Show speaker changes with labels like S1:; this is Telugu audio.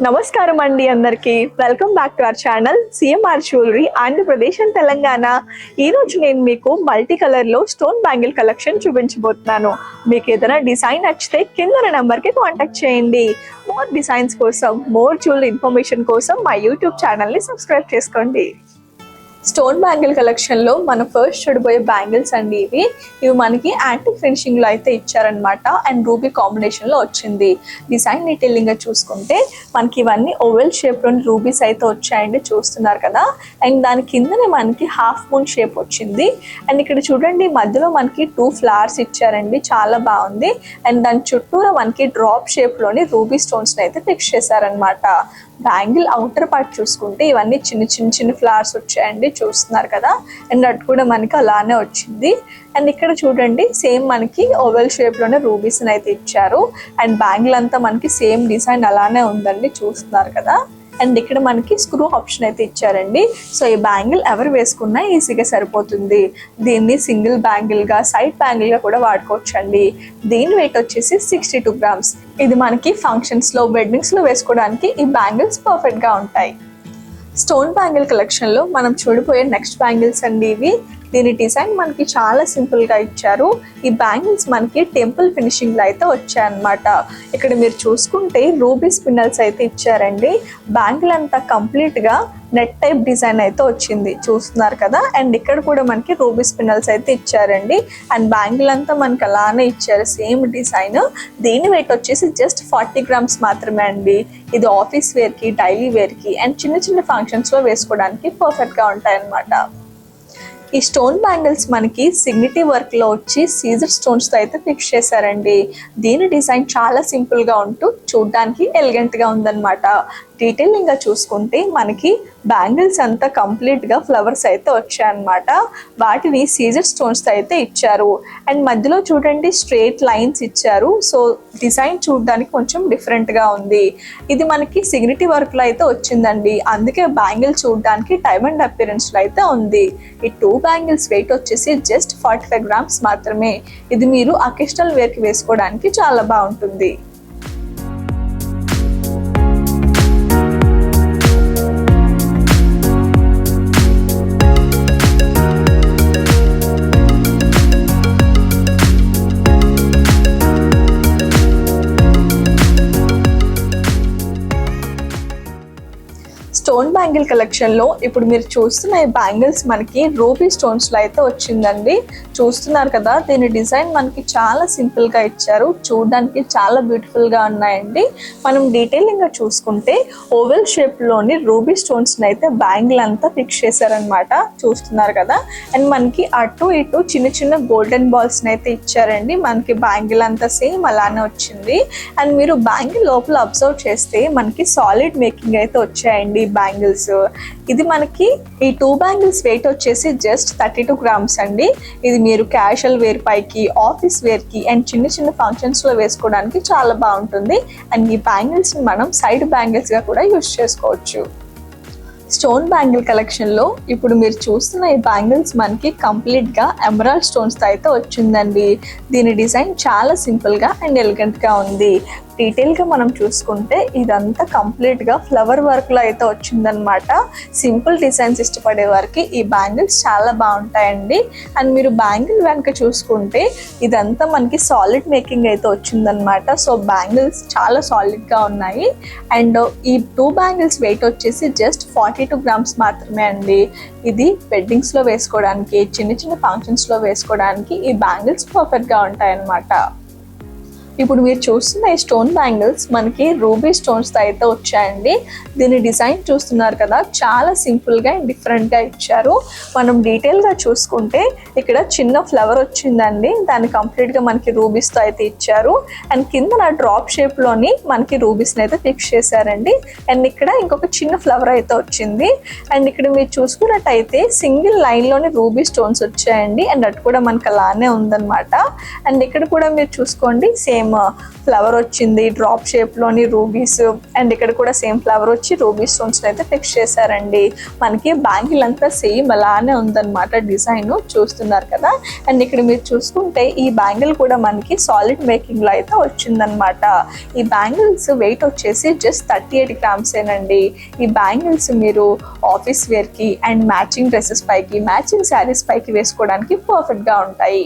S1: నమస్కారం అండి అందరికీ. Welcome back to our channel CMR jewellery Andhra Pradesh and Telangana. ఈరోజు నేను మీకు మల్టీ కలర్లో స్టోన్ బ్యాంగిల్ కలెక్షన్ చూపించబోతున్నాను. మీకు ఏదైనా డిజైన్ నచ్చితే కింద నెంబర్కి కాంటాక్ట్ చేయండి. మోర్ డిజైన్స్ కోసం, మోర్ జ్యువెలరీ ఇన్ఫర్మేషన్ కోసం మా యూట్యూబ్ ఛానల్ని సబ్స్క్రైబ్ చేసుకోండి. స్టోన్ బ్యాంగిల్ కలెక్షన్లో మనం ఫస్ట్ చూడబోయే బ్యాంగిల్స్ అండి. ఇవి మనకి యాంటిక్ ఫినిషింగ్లో అయితే ఇచ్చారనమాట. అండ్ రూబీ కాంబినేషన్లో వచ్చింది. డిజైన్ డీటెయిలింగ్గా చూసుకుంటే మనకి ఇవన్నీ ఓవెల్ షేప్లోని రూబీస్ అయితే వచ్చాయండి, చూస్తున్నారు కదా. అండ్ దాని కిందనే మనకి హాఫ్ మూన్ షేప్ వచ్చింది. అండ్ ఇక్కడ చూడండి, మధ్యలో మనకి 2 ఫ్లవర్స్ ఇచ్చారండి, చాలా బాగుంది. అండ్ దాని చుట్టూరా మనకి డ్రాప్ షేప్లోని రూబీ స్టోన్స్ని అయితే ఫిక్స్ చేశారనమాట. బ్యాంగిల్ అవుటర్ పార్ట్ చూసుకుంటే ఇవన్నీ చిన్న ఫ్లవర్స్ వచ్చాయండి, చూస్తున్నారు కదా. అండ్ అటు కూడా మనకి అలానే వచ్చింది. అండ్ ఇక్కడ చూడండి, సేమ్ మనకి ఓవెల్ షేప్లోనే రూబీస్ని అయితే ఇచ్చారు. అండ్ బ్యాంగిల్ అంతా మనకి సేమ్ డిజైన్ అలానే ఉందండి, చూస్తున్నారు కదా. అండ్ ఇక్కడ మనకి స్క్రూ ఆప్షన్ అయితే ఇచ్చారండి. సో ఈ బ్యాంగిల్ ఎవరు వేసుకున్నా ఈజీగా సరిపోతుంది. దీన్ని సింగిల్ బ్యాంగిల్గా, సైడ్ బ్యాంగిల్గా కూడా వాడుకోవచ్చు అండి. దీని వెయిట్ వచ్చేసి 62 గ్రామ్స్. ఇది మనకి ఫంక్షన్స్లో, వెడ్డింగ్స్లో వేసుకోవడానికి ఈ బ్యాంగిల్స్ పర్ఫెక్ట్గా ఉంటాయి. స్టోన్ బ్యాంగిల్ కలెక్షన్లో మనం చూడిపోయే నెక్స్ట్ బ్యాంగిల్స్ అండి ఇవి. దీని డిజైన్ మనకి చాలా సింపుల్గా ఇచ్చారు. ఈ బ్యాంగిల్స్ మనకి టెంపుల్ ఫినిషింగ్లో అయితే వచ్చాయన్నమాట. ఇక్కడ మీరు చూసుకుంటే రూబీ స్పిన్నల్స్ అయితే ఇచ్చారండి. బ్యాంగిల్ అంతా కంప్లీట్గా నెట్ టైప్ డిజైన్ అయితే వచ్చింది, చూస్తున్నారు కదా. అండ్ ఇక్కడ కూడా మనకి రూబీ స్పిన్నల్స్ అయితే ఇచ్చారండి. అండ్ బ్యాంగిల్ అంతా మనకి అలానే ఇచ్చారు, సేమ్ డిజైన్. దీని వెయిట్ వచ్చేసి జస్ట్ 40 గ్రామ్స్ మాత్రమే అండి. ఇది ఆఫీస్ వేర్కి, డైలీ వేర్కి అండ్ చిన్న ఫంక్షన్స్లో వేసుకోవడానికి పర్ఫెక్ట్గా ఉంటాయన్నమాట. ఈ స్టోన్ బ్యాంగిల్స్ మనకి సిగ్నిటీ వర్క్లో వచ్చి సీజర్ స్టోన్స్తో అయితే ఫిక్స్ చేశారండి. దీని డిజైన్ చాలా సింపుల్గా ఉంటూ చూడడానికి ఎలిగెంట్గా ఉందన్నమాట. డీటెయిలింగ్గా చూసుకుంటే మనకి బ్యాంగిల్స్ అంతా కంప్లీట్గా ఫ్లవర్స్ అయితే వచ్చాయన్నమాట. వాటిని సీజర్ స్టోన్స్తో అయితే ఇచ్చారు. అండ్ మధ్యలో చూడండి, స్ట్రేట్ లైన్స్ ఇచ్చారు. సో డిజైన్ చూడడానికి కొంచెం డిఫరెంట్గా ఉంది. ఇది మనకి సిగ్నిటీ వర్క్లో అయితే వచ్చిందండి, అందుకే బ్యాంగిల్ చూడడానికి డైమండ్ అపిరెన్స్లో అయితే ఉంది. ఈ 2 బ్యాంగిల్స్ వెయిట్ వచ్చేసి జస్ట్ 45 గ్రామ్స్ మాత్రమే. ఇది మీరు అకేషనల్ వేర్కి వేసుకోవడానికి చాలా బాగుంటుంది. స్టోన్ బ్యాంగిల్ కలెక్షన్లో ఇప్పుడు మీరు చూస్తున్న ఈ బ్యాంగిల్స్ మనకి రూబీ స్టోన్స్లో అయితే వచ్చిందండి, చూస్తున్నారు కదా. దీని డిజైన్ మనకి చాలా సింపుల్గా ఇచ్చారు, చూడడానికి చాలా బ్యూటిఫుల్గా ఉన్నాయండి. మనం డీటెయిలింగ్గా చూసుకుంటే ఓవెల్ షేప్లోని రూబీ స్టోన్స్ని అయితే బ్యాంగిల్ అంతా ఫిక్స్ చేశారనమాట, చూస్తున్నారు కదా. అండ్ మనకి అటు ఇటు చిన్న గోల్డెన్ బాల్స్ని అయితే ఇచ్చారండి. మనకి బ్యాంగిల్ అంతా సేమ్ అలానే వచ్చింది. అండ్ మీరు బ్యాంగిల్ లోపల అబ్జర్వ్ చేస్తే మనకి సాలిడ్ మేకింగ్ అయితే వచ్చాయండి బ్యాంగిల్స్. ఇది మనకి ఈ 2 బ్యాంగిల్స్ వెయిట్ వచ్చేసి జస్ట్ 32 గ్రామ్స్ అండి. ఇది మీరు క్యాజువల్ వేర్ పైకి, ఆఫీస్ వేర్కి అండ్ చిన్న ఫంక్షన్స్లో వేసుకోవడానికి చాలా బాగుంటుంది. అండ్ ఈ బ్యాంగిల్స్ని మనం సైడ్ బ్యాంగిల్స్గా కూడా యూజ్ చేసుకోవచ్చు. స్టోన్ బ్యాంగిల్ కలెక్షన్లో ఇప్పుడు మీరు చూస్తున్న ఈ బ్యాంగిల్స్ మనకి కంప్లీట్గా ఎమరాల్డ్ స్టోన్స్తో అయితే వచ్చిందండి. దీని డిజైన్ చాలా సింపుల్గా అండ్ ఎలిగెంట్గా ఉంది. డీటెయిల్గా మనం చూసుకుంటే ఇదంతా కంప్లీట్గా ఫ్లవర్ వర్క్లో అయితే వచ్చిందనమాట. సింపుల్ డిజైన్స్ ఇష్టపడే వారికి ఈ బ్యాంగిల్స్ చాలా బాగుంటాయండి. అండ్ మీరు బ్యాంగిల్ వెనక చూసుకుంటే ఇదంతా మనకి సాలిడ్ మేకింగ్ అయితే వచ్చిందనమాట. సో బ్యాంగిల్స్ చాలా సాలిడ్గా ఉన్నాయి. అండ్ ఈ 2 బ్యాంగిల్స్ వెయిట్ వచ్చేసి జస్ట్ 42 గ్రామ్స్ మాత్రమే అండి. ఇది వెడ్డింగ్స్లో వేసుకోవడానికి, చిన్న ఫంక్షన్స్లో వేసుకోవడానికి ఈ బ్యాంగిల్స్ పర్ఫెక్ట్గా ఉంటాయన్నమాట. ఇప్పుడు మీరు చూస్తున్న ఈ స్టోన్ బ్యాంగిల్స్ మనకి రూబీ స్టోన్స్తో అయితే వచ్చాయండి. దీని డిజైన్ చూస్తున్నారు కదా, చాలా సింపుల్గా అండ్ డిఫరెంట్గా ఇచ్చారు. మనం డీటెయిల్గా చూసుకుంటే ఇక్కడ చిన్న ఫ్లవర్ వచ్చిందండి, దాన్ని కంప్లీట్గా మనకి రూబీస్తో అయితే ఇచ్చారు. అండ్ కింద డ్రాప్ షేప్లోని మనకి రూబీస్ని అయితే ఫిక్స్ చేశారండి. అండ్ ఇక్కడ ఇంకొక చిన్న ఫ్లవర్ అయితే వచ్చింది. అండ్ ఇక్కడ మీరు చూసుకున్నట్టయితే సింగిల్ లైన్లోని రూబీ స్టోన్స్ వచ్చాయండి. అండ్ అటు కూడా మనకి అలానే ఉందన్నమాట. అండ్ ఇక్కడ కూడా మీరు చూసుకోండి, సేమ్ సేమ్ ఫ్లవర్ వచ్చింది, డ్రాప్ షేప్లోని రూబీస్, అండ్ ఇక్కడ కూడా సేమ్ ఫ్లవర్ వచ్చి రూబీ స్టోన్స్ అయితే ఫిక్స్ చేశారండి. మనకి బ్యాంగిల్ అంతా సేమ్ అలానే ఉందన్నమాట, డిజైన్ చూస్తున్నారు కదా. అండ్ ఇక్కడ మీరు చూసుకుంటే ఈ బ్యాంగిల్ కూడా మనకి సాలిడ్ మేకింగ్లో అయితే వచ్చిందనమాట. ఈ బ్యాంగిల్స్ వెయిట్ వచ్చేసి జస్ట్ 38 గ్రామ్స్ ఏనండి. ఈ బ్యాంగిల్స్ మీరు ఆఫీస్ వేర్కి అండ్ మ్యాచింగ్ డ్రెస్సెస్ పైకి, మ్యాచింగ్ శారీస్ పైకి వేసుకోవడానికి పర్ఫెక్ట్గా ఉంటాయి.